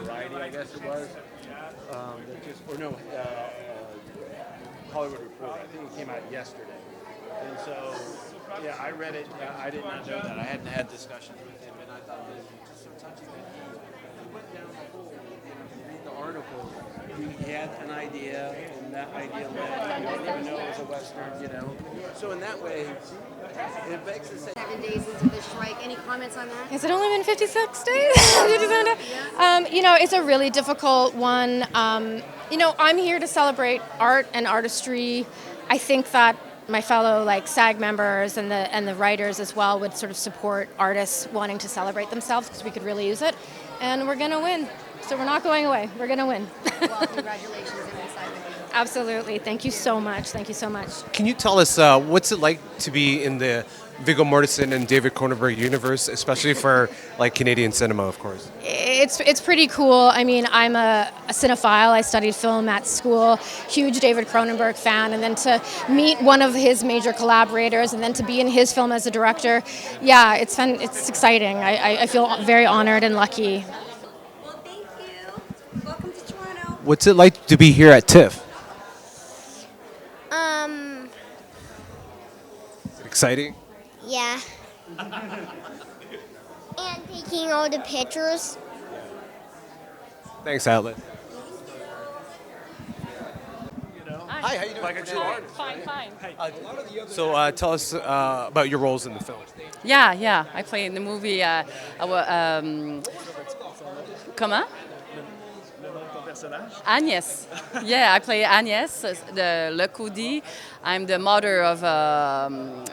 Variety, I guess it was. That just, or no, Hollywood Reporter. I think it came out yesterday. And so, yeah, I read it. I did not know that. I hadn't had discussions with him, and I thought that it was just so touching that he went down the whole, if you read the article, he had an idea, and that idea led, he didn't even know it was a Western. So in that way, it begs to say, 7 days into the strike. Any comments on that? Has it only been 56 days? 57 days? It's a really difficult one. I'm here to celebrate art and artistry. I think that my fellow SAG members and the writers as well would sort of support artists wanting to celebrate themselves because we could really use it, and we're gonna win. So we're not going away. We're gonna win. Well, congratulations and inside with you. Absolutely. Thank you so much. Thank you so much. Can you tell us what's it like to be in the Viggo Mortensen and David Cronenberg universe, especially for Canadian cinema, of course? It's pretty cool. I mean, I'm a cinephile. I studied film at school. Huge David Cronenberg fan, and then to meet one of his major collaborators, and then to be in his film as a director, yeah, it's fun. It's exciting. I feel very honored and lucky. Well, thank you. Welcome to Toronto. What's it like to be here at TIFF? Exciting? Yeah. And taking all the pictures. Thanks, Atlas. hi, how you doing? Like a true artist. Fine. So tell us about your roles in the film. Yeah. I play in the movie. Comment? Agnès. Yeah, I play Agnès, the Le Coudi. I'm the mother of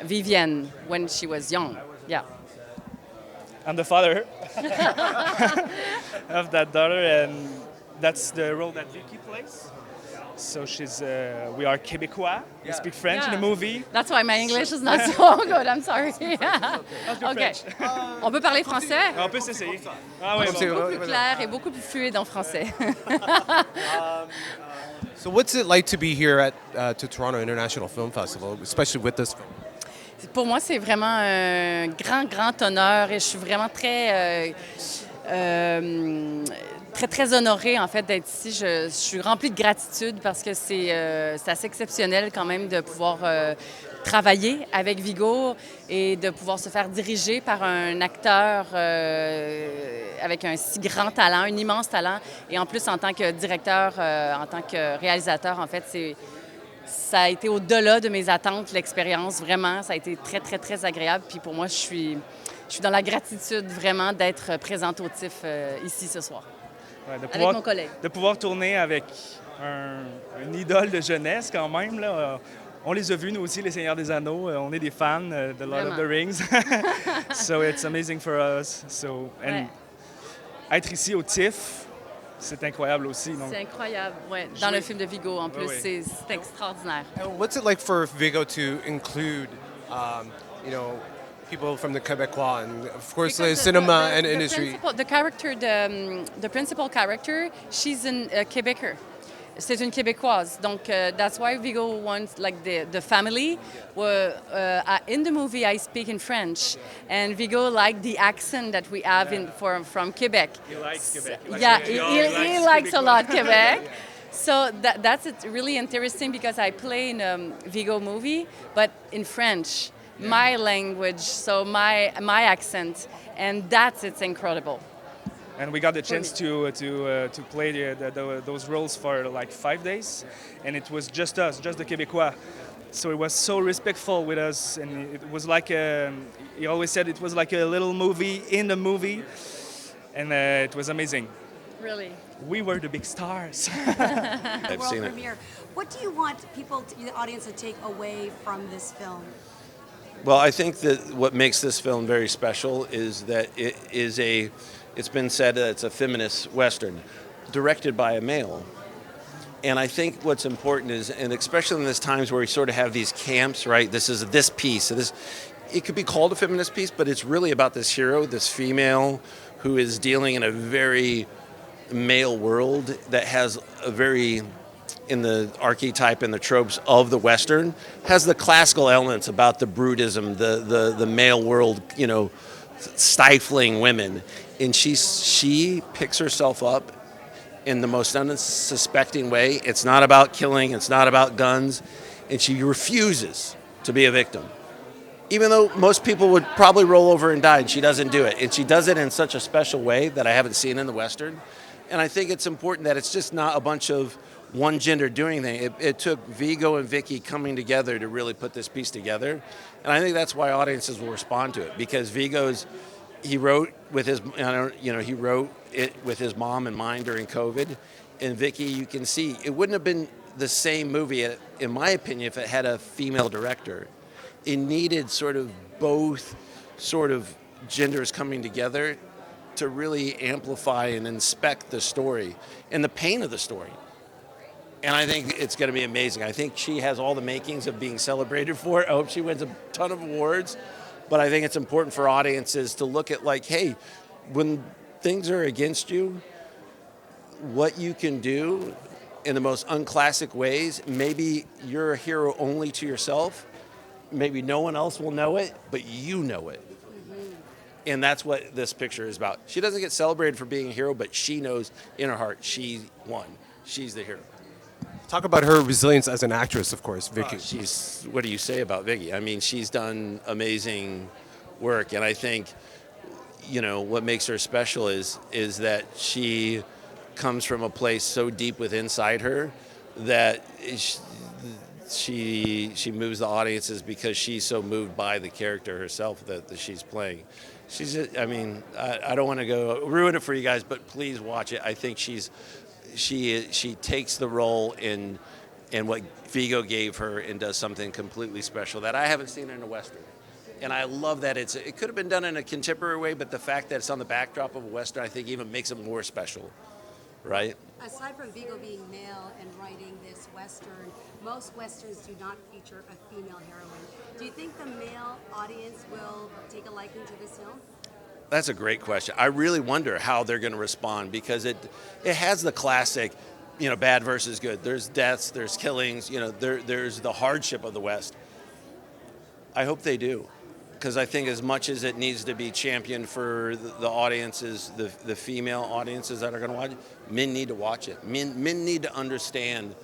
Vivienne when she was young. Yeah. I'm the father of that daughter, and that's the role that Vicky plays. So we are Québécois. We speak French in the movie. That's why my English is not so good. I'm sorry. OK. On peut parler français? On peut s'essayer. Ah oui, C'est beaucoup plus clair et beaucoup plus fluide en français. So what's it like to be here at to Toronto International Film Festival, especially with this film? Pour moi, c'est vraiment un grand honneur et je suis vraiment très honorée en fait d'être ici. Je suis remplie de gratitude parce que c'est assez exceptionnel quand même de pouvoir travailler avec Viggo et de pouvoir se faire diriger par un acteur avec un si grand talent, un immense talent. Et en plus, en tant que directeur, en tant que réalisateur, en fait, ça a été au-delà de mes attentes, l'expérience, vraiment. Ça a été très agréable. Puis pour moi, je suis dans la gratitude vraiment d'être présente au TIFF ici ce soir. Ouais, Avec mon collègue. De pouvoir tourner avec un idole de jeunesse quand même. Là. On les a vus, nous aussi, les Seigneurs des Anneaux. On est des fans de Lord of the Rings. So it's amazing for us. And être ici au TIFF, c'est incroyable aussi. C'est incroyable, ouais. Dans le film de Viggo, en plus, c'est extraordinaire. And what's it like for Viggo to include, people from the Québécois and, of course, the cinema and industry? The principal character, she's a Québécois. C'est une Québécoise. Donc, that's why Viggo wants, the family. In the movie, I speak in French. And Viggo liked the accent that we have from Quebec. He likes Quebec. He likes a lot Quebec. So that's really interesting because I play in a Viggo movie, but in French, my language, so my accent. And it's incredible. And we got the chance to play those roles for 5 days, and it was just us, just the Québécois. So it was so respectful with us, and it was like he always said it was like a little movie in the movie, and it was amazing. Really? We were the big stars. The world premiere. What do you want the audience, to take away from this film? Well, I think that what makes this film very special is that it's been said that it's a feminist Western, directed by a male. And I think what's important is, and especially in these times where we sort of have these camps, right? This is this piece. So it could be called a feminist piece, but it's really about this hero, this female, who is dealing in a very male world that has a very, in the archetype and the tropes of the Western, has the classical elements about the brutism, the male world, stifling women. and she picks herself up in the most unsuspecting way. It's not about killing, it's not about guns, and she refuses to be a victim. Even though most people would probably roll over and die, and she doesn't do it. And she does it in such a special way that I haven't seen in the Western. And I think it's important that it's just not a bunch of one gender doing things. It took Viggo and Vicky coming together to really put this piece together. And I think that's why audiences will respond to it, because he wrote with his, he wrote it with his mom in mind during COVID. And Vicky, you can see, it wouldn't have been the same movie, in my opinion, if it had a female director. It needed sort of both sort of genders coming together to really amplify and inspect the story and the pain of the story. And I think it's going to be amazing. I think she has all the makings of being celebrated for it. I hope she wins a ton of awards. But I think it's important for audiences to look at, like, hey, when things are against you, what you can do in the most unclassic ways. Maybe you're a hero only to yourself. Maybe no one else will know it, but you know it. And that's what this picture is about. She doesn't get celebrated for being a hero, but she knows in her heart she won. She's the hero. Talk about her resilience as an actress, of course, Vicky. What do you say about Vicky? I mean, she's done amazing work, and I think, what makes her special is that she comes from a place so deep within inside her that she moves the audiences because she's so moved by the character herself that she's playing. I don't want to go ruin it for you guys, but please watch it. I think she takes the role in what Viggo gave her and does something completely special that I haven't seen in a Western. And I love that it could have been done in a contemporary way, but the fact that it's on the backdrop of a Western, I think even makes it more special, right? Aside from Viggo being male and writing this Western, most Westerns do not feature a female heroine. Do you think the male audience will take a liking to this film? That's a great question. I really wonder how they're going to respond, because it has the classic, bad versus good. There's deaths, there's killings, there's the hardship of the West. I hope they do, because I think as much as it needs to be championed for the audiences, the female audiences that are going to watch it, men need to watch it. Men need to understand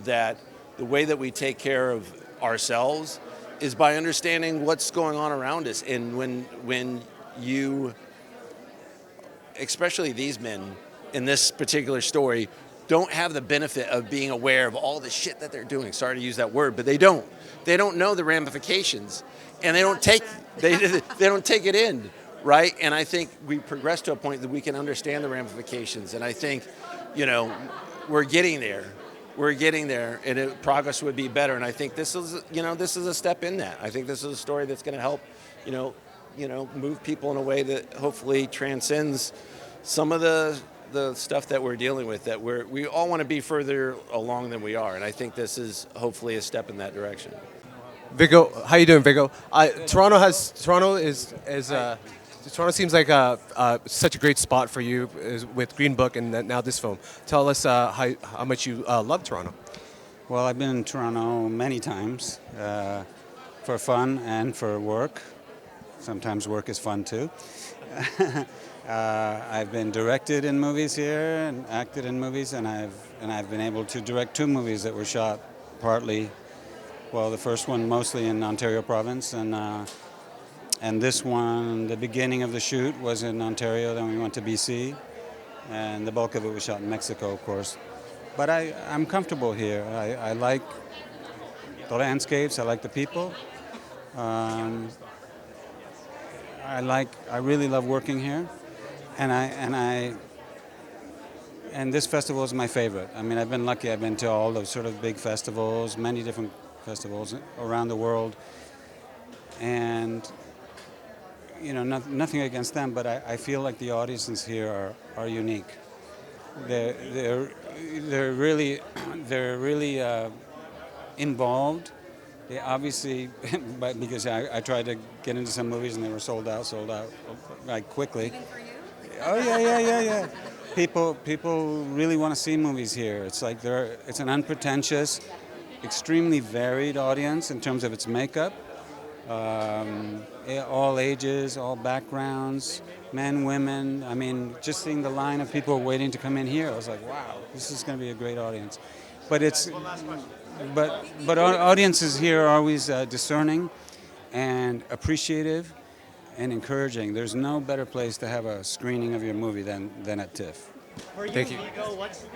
that the way that we take care of ourselves is by understanding what's going on around us. And when you, especially these men in this particular story, don't have the benefit of being aware of all the shit that they're doing. Sorry to use that word, but they don't. They don't know the ramifications, and they don't take it in, right? And I think we progress to a point that we can understand the ramifications. And I think, we're getting there. We're getting there, and progress would be better. And I think this is a step in that. I think this is a story that's going to help, move people in a way that hopefully transcends some of the stuff that we're dealing with, that we all want to be further along than we are. And I think this is hopefully a step in that direction. Viggo, how you doing, Viggo? Toronto seems like such a great spot for you with Green Book and now this film. Tell us how much you love Toronto. Well, I've been in Toronto many times for fun and for work. Sometimes work is fun too. I've been directed in movies here and acted in movies, and I've been able to direct 2 movies that were shot partly, the first one mostly in Ontario province, and this one, the beginning of the shoot was in Ontario, then we went to BC, and the bulk of it was shot in Mexico, of course. But I'm comfortable here. I like the landscapes, I like the people. I really love working here, and this festival is my favorite. I mean, I've been lucky. I've been to all those sort of big festivals, many different festivals around the world, and nothing against them, but I feel like the audiences here are unique. They're really involved. They obviously, because I tried to get into some movies and they were sold out like quickly. Even for you? Oh yeah. People really want to see movies here. It's like it's an unpretentious, extremely varied audience in terms of its makeup, all ages, all backgrounds, men, women. I mean, just seeing the line of people waiting to come in here, I was like, wow, this is going to be a great audience. But audiences here are always discerning and appreciative and encouraging. There's no better place to have a screening of your movie than at TIFF. Thank you. What's the